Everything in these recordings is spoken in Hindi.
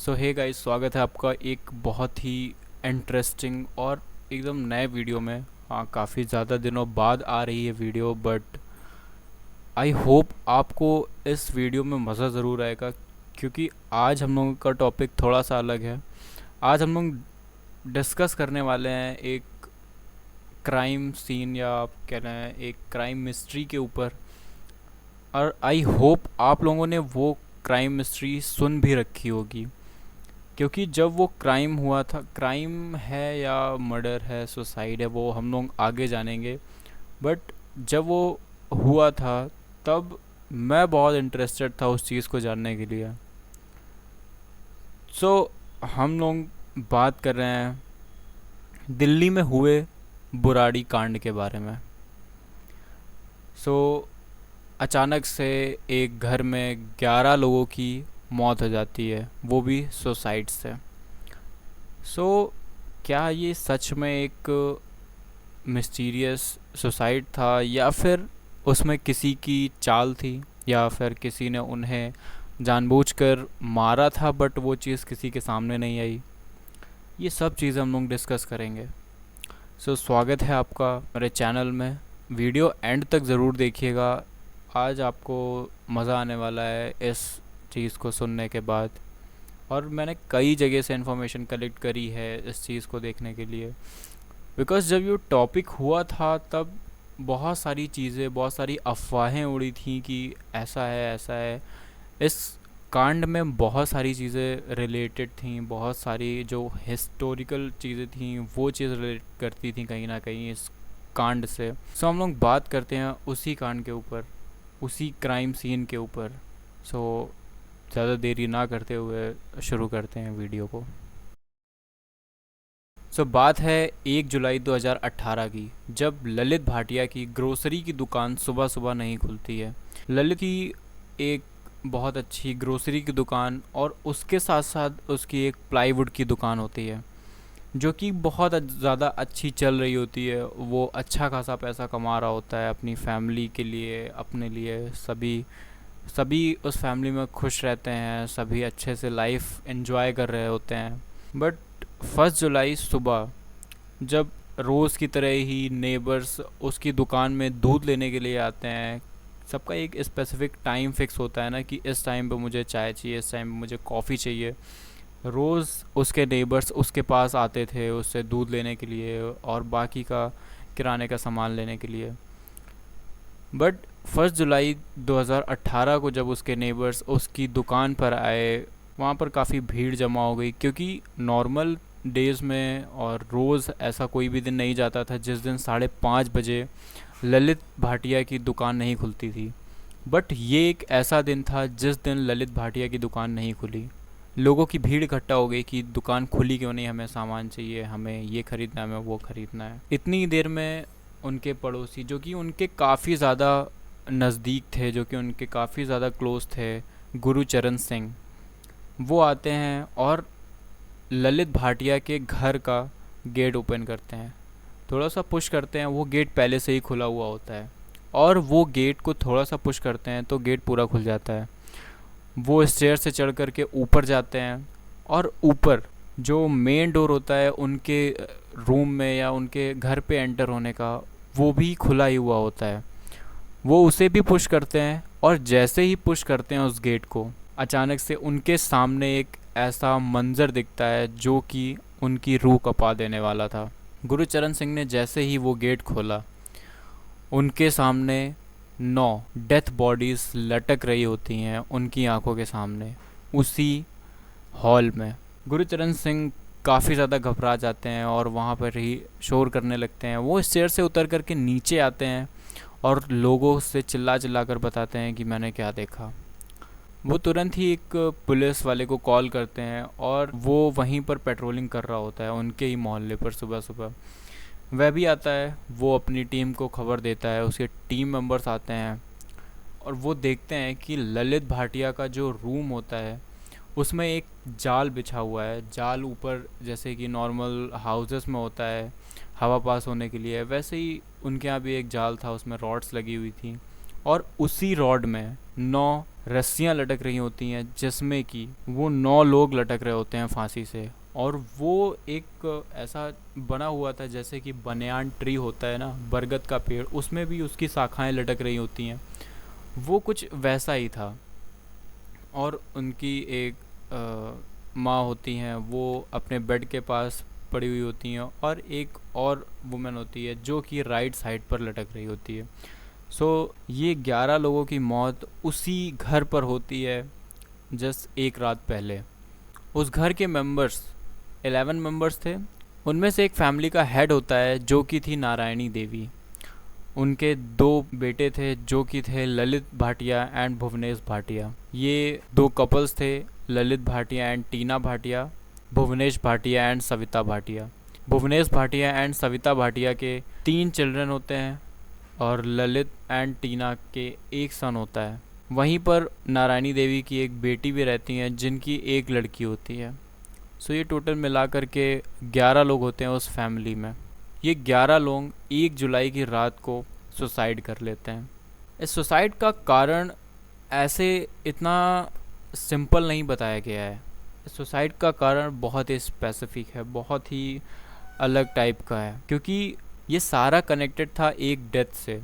सो हे गाइस, स्वागत है आपका एक बहुत ही इंटरेस्टिंग और एकदम नए वीडियो में। हाँ, काफ़ी ज़्यादा दिनों बाद आ रही है वीडियो, बट आई होप आपको इस वीडियो में मज़ा ज़रूर आएगा, क्योंकि आज हम लोगों का टॉपिक थोड़ा सा अलग है। आज हम लोग डिस्कस करने वाले हैं एक क्राइम सीन, या आप कह रहे हैं एक क्राइम मिस्ट्री के ऊपर। और आई होप आप लोगों ने वो क्राइम मिस्ट्री सुन भी रखी होगी, क्योंकि जब वो क्राइम हुआ था, क्राइम है या मर्डर है, सुसाइड है, वो हम लोग आगे जानेंगे। बट जब वो हुआ था तब मैं बहुत इंटरेस्टेड था उस चीज़ को जानने के लिए। सो हम लोग बात कर रहे हैं दिल्ली में हुए बुराड़ी कांड के बारे में। सो अचानक से एक घर में 11 लोगों की मौत हो जाती है, वो भी सुसाइड से। सो क्या ये सच में एक मिस्टीरियस सुसाइड था, या फिर उसमें किसी की चाल थी, या फिर किसी ने उन्हें जानबूझकर मारा था बट वो चीज़ किसी के सामने नहीं आई? ये सब चीज़ें हम लोग डिस्कस करेंगे। सो स्वागत है आपका मेरे चैनल में। वीडियो एंड तक ज़रूर देखिएगा। आज आपको मज़ा आने वाला है इस चीज़ को सुनने के बाद। और मैंने कई जगह से इन्फॉर्मेशन कलेक्ट करी है इस चीज़ को देखने के लिए, बिकॉज़ जब ये टॉपिक हुआ था तब बहुत सारी चीज़ें, बहुत सारी अफवाहें उड़ी थी कि ऐसा है ऐसा है। इस कांड में बहुत सारी चीज़ें रिलेटेड थी, बहुत सारी जो हिस्टोरिकल चीज़ें थी वो चीज़ रिलेट करती थी कहीं ना कहीं इस कांड से। सो हम लोग बात करते हैं उसी कांड के ऊपर, उसी क्राइम सीन के ऊपर। सो ज़्यादा देरी ना करते हुए शुरू करते हैं वीडियो को। बात है 1 जुलाई 2018 की, जब ललित भाटिया की ग्रोसरी की दुकान सुबह सुबह नहीं खुलती है। ललित की एक बहुत अच्छी ग्रोसरी की दुकान और उसके साथ साथ उसकी एक प्लाईवुड की दुकान होती है, जो कि बहुत ज़्यादा अच्छी चल रही होती है। वो अच्छा खासा पैसा कमा रहा होता है अपनी फैमिली के लिए, अपने लिए। सभी सभी उस फैमिली में खुश रहते हैं, सभी अच्छे से लाइफ एंजॉय कर रहे होते हैं। बट 1 जुलाई सुबह, जब रोज़ की तरह ही नेबर्स उसकी दुकान में दूध लेने के लिए आते हैं, सबका एक स्पेसिफिक टाइम फिक्स होता है ना कि इस टाइम पे मुझे चाय चाहिए, इस टाइम पे मुझे कॉफ़ी चाहिए। रोज़ उसके नेबर्स उसके पास आते थे उससे दूध लेने के लिए और बाकी का किराने का सामान लेने के लिए। बट 1 जुलाई 2018 को जब उसके नेबर्स उसकी दुकान पर आए, वहाँ पर काफ़ी भीड़ जमा हो गई, क्योंकि नॉर्मल डेज़ में और रोज़ ऐसा कोई भी दिन नहीं जाता था जिस दिन 5:30 बजे ललित भाटिया की दुकान नहीं खुलती थी। बट ये एक ऐसा दिन था जिस दिन ललित भाटिया की दुकान नहीं खुली। लोगों की भीड़ इकट्ठा हो गई कि दुकान खुली क्यों नहीं, हमें सामान चाहिए, हमें ये ख़रीदना है, हमें वो ख़रीदना है। इतनी देर में उनके पड़ोसी, जो कि उनके काफ़ी ज़्यादा नज़दीक थे, जो कि उनके काफ़ी ज़्यादा क्लोज थे, गुरुचरण सिंह, वो आते हैं और ललित भाटिया के घर का गेट ओपन करते हैं। थोड़ा सा पुश करते हैं, वो गेट पहले से ही खुला हुआ होता है, और वो गेट को थोड़ा सा पुश करते हैं तो गेट पूरा खुल जाता है। वो स्टेयर से चढ़ कर के ऊपर जाते हैं, और ऊपर जो मेन डोर होता है उनके रूम में या उनके घर पे एंटर होने का, वो भी खुला ही हुआ होता है। वो उसे भी पुश करते हैं, और जैसे ही पुश करते हैं उस गेट को, अचानक से उनके सामने एक ऐसा मंज़र दिखता है जो कि उनकी रूह कँपा देने वाला था। गुरुचरण सिंह ने जैसे ही वो गेट खोला, उनके सामने 9 डेथ बॉडीज़ लटक रही होती हैं उनकी आंखों के सामने, उसी हॉल में। गुरुचरण सिंह काफ़ी ज़्यादा घबरा जाते हैं और वहाँ पर ही शोर करने लगते हैं। वो स्टेयर से उतर करके नीचे आते हैं और लोगों से चिल्ला चिल्ला कर बताते हैं कि मैंने क्या देखा। वो तुरंत ही एक पुलिस वाले को कॉल करते हैं, और वो वहीं पर पेट्रोलिंग कर रहा होता है उनके ही मोहल्ले पर सुबह सुबह। वह भी आता है, वो अपनी टीम को खबर देता है, उसके टीम मेंबर्स आते हैं और वो देखते हैं कि ललित भाटिया का जो रूम होता है उसमें एक जाल बिछा हुआ है। जाल ऊपर जैसे कि नॉर्मल हाउसेस में होता है हवा पास होने के लिए, वैसे ही उनके यहाँ भी एक जाल था, उसमें रॉड्स लगी हुई थी। और उसी रॉड में 9 रस्सियां लटक रही होती हैं, जिसमें कि वो 9 लोग लटक रहे होते हैं फांसी से। और वो एक ऐसा बना हुआ था जैसे कि बनियान ट्री होता है ना, बरगद का पेड़, उसमें भी उसकी शाखाएं लटक रही होती हैं, वो कुछ वैसा ही था। और उनकी एक माँ होती हैं, वो अपने बेड के पास पड़ी हुई होती हैं, और एक और वुमेन होती है जो कि राइट साइड पर लटक रही होती है। सो ये 11 लोगों की मौत उसी घर पर होती है, जस्ट एक रात पहले। उस घर के मेंबर्स 11 मेंबर्स थे। उनमें से एक फैमिली का हेड होता है जो कि थी नारायणी देवी। उनके 2 बेटे थे जो कि थे ललित भाटिया एंड भुवनेश भाटिया। ये 2 कपल्स थे, Lalit Bhatia and Tina Bhatia, Bhuvnesh Bhatia and Savita Bhatia. Bhuvnesh Bhatia and Savita Bhatia के 3 चिल्ड्रन होते हैं, और ललित एंड टीना के 1 सन होता है। वहीं पर नारायणी देवी की एक बेटी भी रहती है जिनकी 1 लड़की होती है। सो ये टोटल मिला करके 11 लोग होते हैं उस फैमिली में। ये 11 लोग 1 जुलाई की रात को सुसाइड कर लेते हैं। इस सुसाइड का कारण ऐसे इतना सिंपल नहीं बताया गया है। इस सुसाइड का कारण बहुत ही स्पेसिफिक है, बहुत ही अलग टाइप का है, क्योंकि ये सारा कनेक्टेड था एक डेथ से।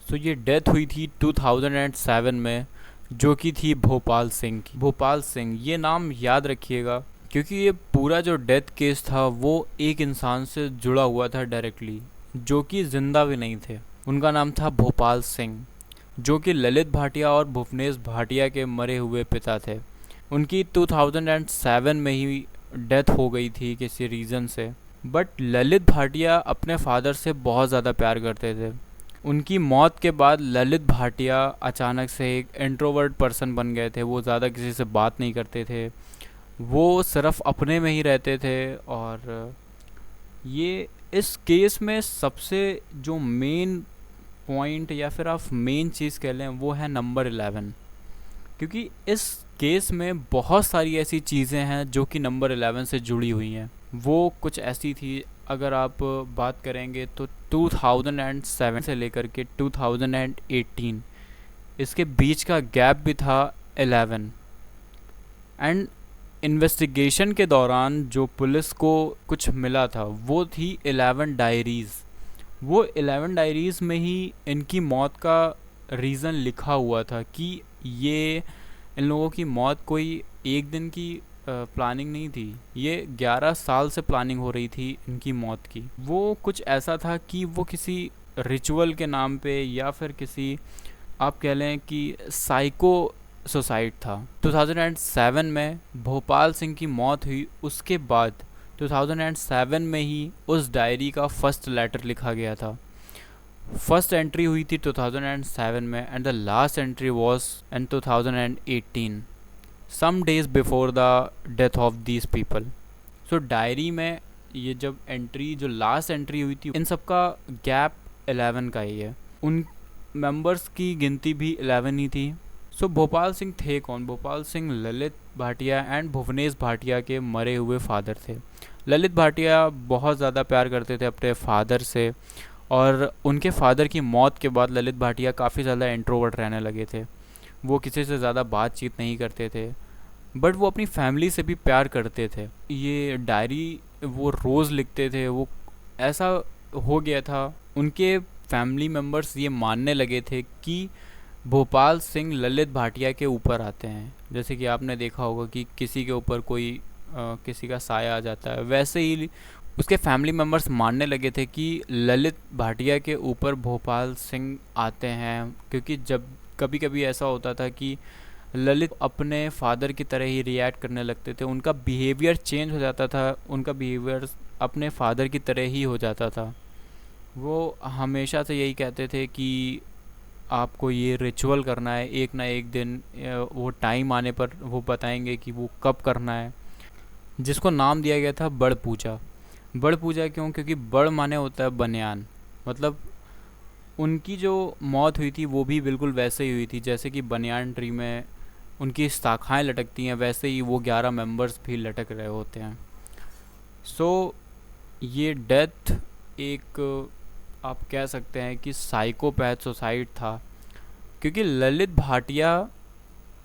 सो ये डेथ हुई थी 2007 में, जो कि थी भोपाल सिंह की। भोपाल सिंह, ये नाम याद रखिएगा, क्योंकि ये पूरा जो डेथ केस था वो एक इंसान से जुड़ा हुआ था डायरेक्टली, जो कि जिंदा भी नहीं थे। उनका नाम था भोपाल सिंह, जो कि ललित भाटिया और भुवनेश भाटिया के मरे हुए पिता थे। उनकी 2007 में ही डेथ हो गई थी किसी रीज़न से। बट ललित भाटिया अपने फादर से बहुत ज़्यादा प्यार करते थे। उनकी मौत के बाद ललित भाटिया अचानक से एक इंट्रोवर्ट पर्सन बन गए थे। वो ज़्यादा किसी से बात नहीं करते थे, वो सिर्फ अपने में ही रहते थे। और ये इस केस में सबसे जो मेन पॉइंट, या फिर आप मेन चीज़ कह लें, वो है नंबर 11। क्योंकि इस केस में बहुत सारी ऐसी चीज़ें हैं जो कि नंबर 11 से जुड़ी हुई हैं। वो कुछ ऐसी थी, अगर आप बात करेंगे तो 2007 से लेकर के 2018 इसके बीच का गैप भी था 11। एंड इन्वेस्टिगेशन के दौरान जो पुलिस को कुछ मिला था वो थी 11 डायरीज़। वो 11 डायरीज़ में ही इनकी मौत का रीज़न लिखा हुआ था कि ये इन लोगों की मौत कोई एक दिन की प्लानिंग नहीं थी, ये 11 साल से प्लानिंग हो रही थी इनकी मौत की। वो कुछ ऐसा था कि वो किसी रिचुअल के नाम पे, या फिर किसी आप कह लें कि साइको सुसाइड था। 2007 में भोपाल सिंह की मौत हुई, उसके बाद 2007 में ही उस डायरी का फर्स्ट लेटर लिखा गया था। फर्स्ट एंट्री हुई थी 2007 में, and the last entry was in 2018, some days before the death of these people. So diary में ये जब एंट्री, जो लास्ट एंट्री हुई थी, इन सब का गैप 11 का ही है। उन मेंबर्स की गिनती भी 11 ही थी। सो भोपाल सिंह थे कौन? भोपाल सिंह ललित भाटिया एंड भुवनेश भाटिया के मरे हुए फादर थे। ललित भाटिया बहुत ज़्यादा प्यार करते थे अपने फादर से, और उनके फादर की मौत के बाद ललित भाटिया काफ़ी ज़्यादा इंट्रोवर्ट रहने लगे थे। वो किसी से ज़्यादा बातचीत नहीं करते थे, बट वो अपनी फैमिली से भी प्यार करते थे। ये डायरी वो रोज़ लिखते थे। वो ऐसा हो गया था, उनके फैमिली मेम्बर्स ये मानने लगे थे कि भोपाल सिंह ललित भाटिया के ऊपर आते हैं। जैसे कि आपने देखा होगा कि किसी के ऊपर कोई किसी का साया आ जाता है, वैसे ही उसके फैमिली मेम्बर्स मानने लगे थे कि ललित भाटिया के ऊपर भोपाल सिंह आते हैं। क्योंकि जब कभी कभी ऐसा होता था कि ललित अपने फादर की तरह ही रिएक्ट करने लगते थे, उनका बिहेवियर चेंज हो जाता था, उनका बिहेवियर अपने फादर की तरह ही हो जाता था। वो हमेशा से यही कहते थे कि आपको ये रिचुअल करना है, एक ना एक दिन वो टाइम आने पर वो बताएंगे कि वो कब करना है, जिसको नाम दिया गया था बड़ पूजा। बड़ पूजा क्यों? क्योंकि बड़ माने होता है बनियान। मतलब उनकी जो मौत हुई थी वो भी बिल्कुल वैसे ही हुई थी, जैसे कि बनियान ट्री में उनकी शाखाएं लटकती हैं, वैसे ही वो 11 मेंबर्स भी लटक रहे होते हैं। सो ये डेथ एक आप कह सकते हैं कि साइकोपैथ सुसाइड था। क्योंकि ललित भाटिया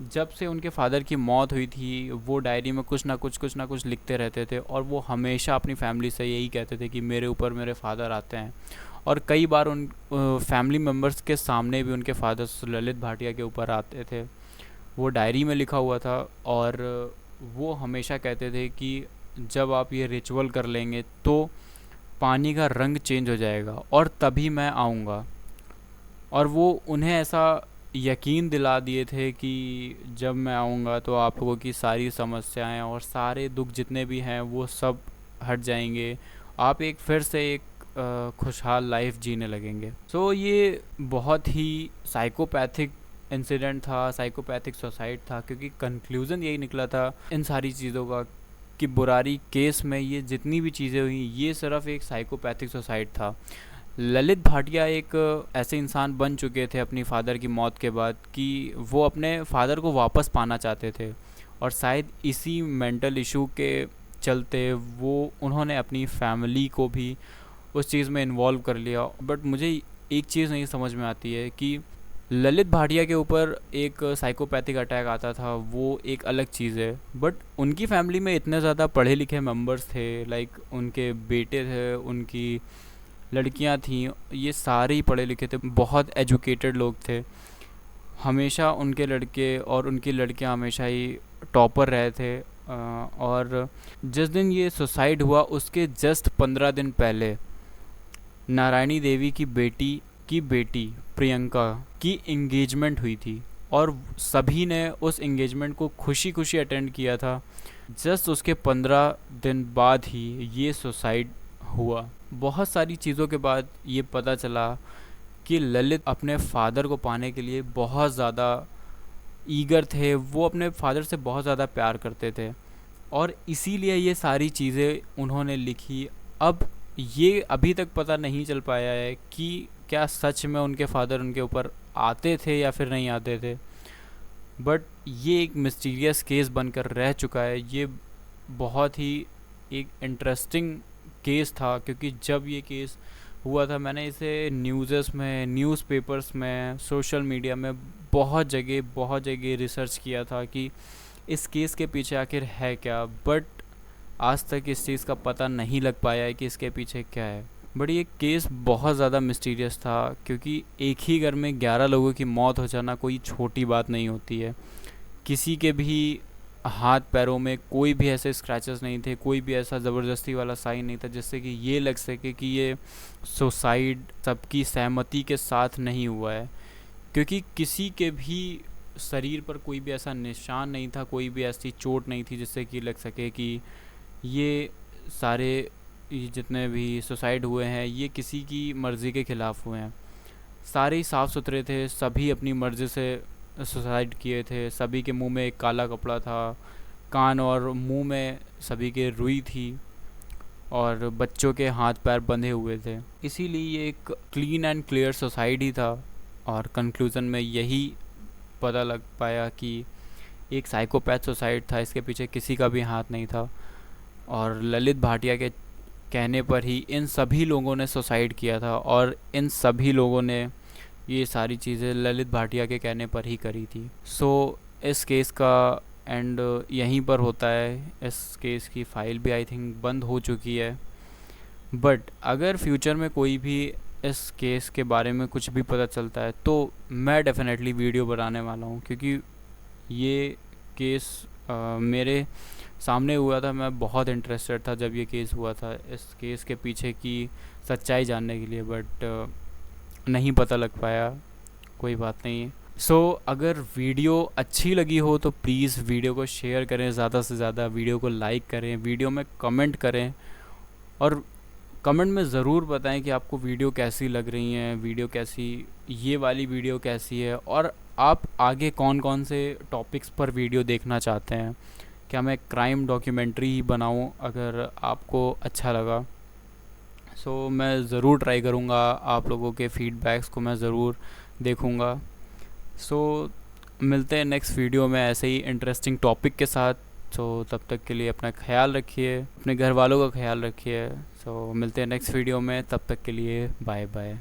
जब से उनके फादर की मौत हुई थी, वो डायरी में कुछ ना कुछ लिखते रहते थे, और वो हमेशा अपनी फैमिली से यही कहते थे कि मेरे ऊपर मेरे फादर आते हैं। और कई बार उन फैमिली मेम्बर्स के सामने भी उनके फादर्स ललित भाटिया के ऊपर आते थे। वो डायरी में लिखा हुआ था, और वो हमेशा कहते थे कि जब आप ये रिचुअल कर लेंगे तो पानी का रंग चेंज हो जाएगा और तभी मैं आऊँगा। और वो उन्हें ऐसा यकीन दिला दिए थे कि जब मैं आऊँगा तो आप लोगों की सारी समस्याएं और सारे दुख जितने भी हैं वो सब हट जाएंगे, आप एक फिर से एक खुशहाल लाइफ जीने लगेंगे। सो ये बहुत ही साइकोपैथिक इंसिडेंट था, साइकोपैथिक सुसाइड था, क्योंकि कंक्लूज़न यही निकला था इन सारी चीज़ों का कि बुरारी केस में ये जितनी भी चीज़ें हुई ये सिर्फ एक साइकोपैथिक सुसाइड था। ललित भाटिया एक ऐसे इंसान बन चुके थे अपनी फादर की मौत के बाद कि वो अपने फादर को वापस पाना चाहते थे, और शायद इसी मेंटल इशू के चलते वो उन्होंने अपनी फैमिली को भी उस चीज़ में इन्वॉल्व कर लिया। बट मुझे एक चीज़ नहीं समझ में आती है कि ललित भाटिया के ऊपर एक साइकोपैथिक अटैक आता था, वो एक अलग चीज़ है, बट उनकी फैमिली में इतने ज़्यादा पढ़े लिखे मेंबर्स थे, लाइक उनके बेटे थे, उनकी लड़कियां थीं, ये सारे ही पढ़े लिखे थे, बहुत एजुकेटेड लोग थे। हमेशा उनके लड़के और उनकी लड़कियां हमेशा ही टॉपर रहे थे। और जिस दिन ये सुसाइड हुआ उसके जस्ट 15 दिन पहले नारायणी देवी की बेटी प्रियंका की एंगेजमेंट हुई थी, और सभी ने उस एंगेजमेंट को खुशी खुशी अटेंड किया था। जस्ट उसके 15 दिन बाद ही ये सुसाइड हुआ। बहुत सारी चीज़ों के बाद ये पता चला कि ललित अपने फादर को पाने के लिए बहुत ज़्यादा ईगर थे, वो अपने फादर से बहुत ज़्यादा प्यार करते थे, और इसीलिए ये सारी चीज़ें उन्होंने लिखी। अब ये अभी तक पता नहीं चल पाया है कि क्या सच में उनके फादर उनके ऊपर आते थे या फिर नहीं आते थे, बट ये एक मिस्टीरियस केस बनकर रह चुका है। ये बहुत ही एक इंटरेस्टिंग केस था, क्योंकि जब ये केस हुआ था मैंने इसे न्यूज़ेस में, न्यूज़पेपर्स में, सोशल मीडिया में बहुत जगह रिसर्च किया था कि इस केस के पीछे आखिर है क्या, बट आज तक इस चीज़ का पता नहीं लग पाया है कि इसके पीछे क्या है। बट ये केस बहुत ज़्यादा मिस्टीरियस था, क्योंकि एक ही घर में 11 लोगों की मौत हो जाना कोई छोटी बात नहीं होती है। किसी के भी हाथ पैरों में कोई भी ऐसे स्क्रैचेस नहीं थे, कोई भी ऐसा ज़बरदस्ती वाला साइन नहीं था जिससे कि ये लग सके कि ये सुसाइड सबकी सहमति के साथ नहीं हुआ है, क्योंकि किसी के भी शरीर पर कोई भी ऐसा निशान नहीं था, कोई भी ऐसी चोट नहीं थी जिससे कि लग सके कि ये सारे जितने भी सुसाइड हुए हैं ये किसी की मर्ज़ी के ख़िलाफ़ हुए हैं। सारे ही साफ़ सुथरे थे, सभी अपनी मर्ज़ी से सुसाइड किए थे, सभी के मुंह में एक काला कपड़ा था, कान और मुंह में सभी के रुई थी, और बच्चों के हाथ पैर बंधे हुए थे। इसीलिए ये एक क्लीन एंड क्लियर सुसाइड ही था, और कंक्लूज़न में यही पता लग पाया कि एक साइकोपैथ सुसाइड था, इसके पीछे किसी का भी हाथ नहीं था, और ललित भाटिया के कहने पर ही इन सभी लोगों ने सुसाइड किया था, और इन सभी लोगों ने ये सारी चीज़ें ललित भाटिया के कहने पर ही करी थी। सो इस केस का एंड यहीं पर होता है। इस केस की फ़ाइल भी आई थिंक बंद हो चुकी है, बट अगर फ्यूचर में कोई भी इस केस के बारे में कुछ भी पता चलता है तो मैं डेफिनेटली वीडियो बनाने वाला हूँ, क्योंकि ये केस मेरे सामने हुआ था। मैं बहुत इंटरेस्टेड था जब ये केस हुआ था, इस केस के पीछे की सच्चाई जानने के लिए, बट नहीं पता लग पाया। कोई बात नहीं। अगर वीडियो अच्छी लगी हो तो प्लीज़ वीडियो को शेयर करें, ज़्यादा से ज़्यादा वीडियो को लाइक करें, वीडियो में कमेंट करें, और कमेंट में ज़रूर बताएं कि आपको वीडियो कैसी लग रही है, वीडियो कैसी, ये वाली वीडियो कैसी है, और आप आगे कौन कौन से टॉपिक्स पर वीडियो देखना चाहते हैं। क्या मैं क्राइम डॉक्यूमेंट्री ही बनाऊं अगर आपको अच्छा लगा? मैं ज़रूर ट्राई करूँगा, आप लोगों के फीडबैक्स को मैं ज़रूर देखूँगा। मिलते हैं नेक्स्ट वीडियो में ऐसे ही इंटरेस्टिंग टॉपिक के साथ। तब तक के लिए अपना ख्याल रखिए, अपने घर वालों का ख्याल रखिए। मिलते हैं नेक्स्ट वीडियो में, तब तक के लिए बाय बाय।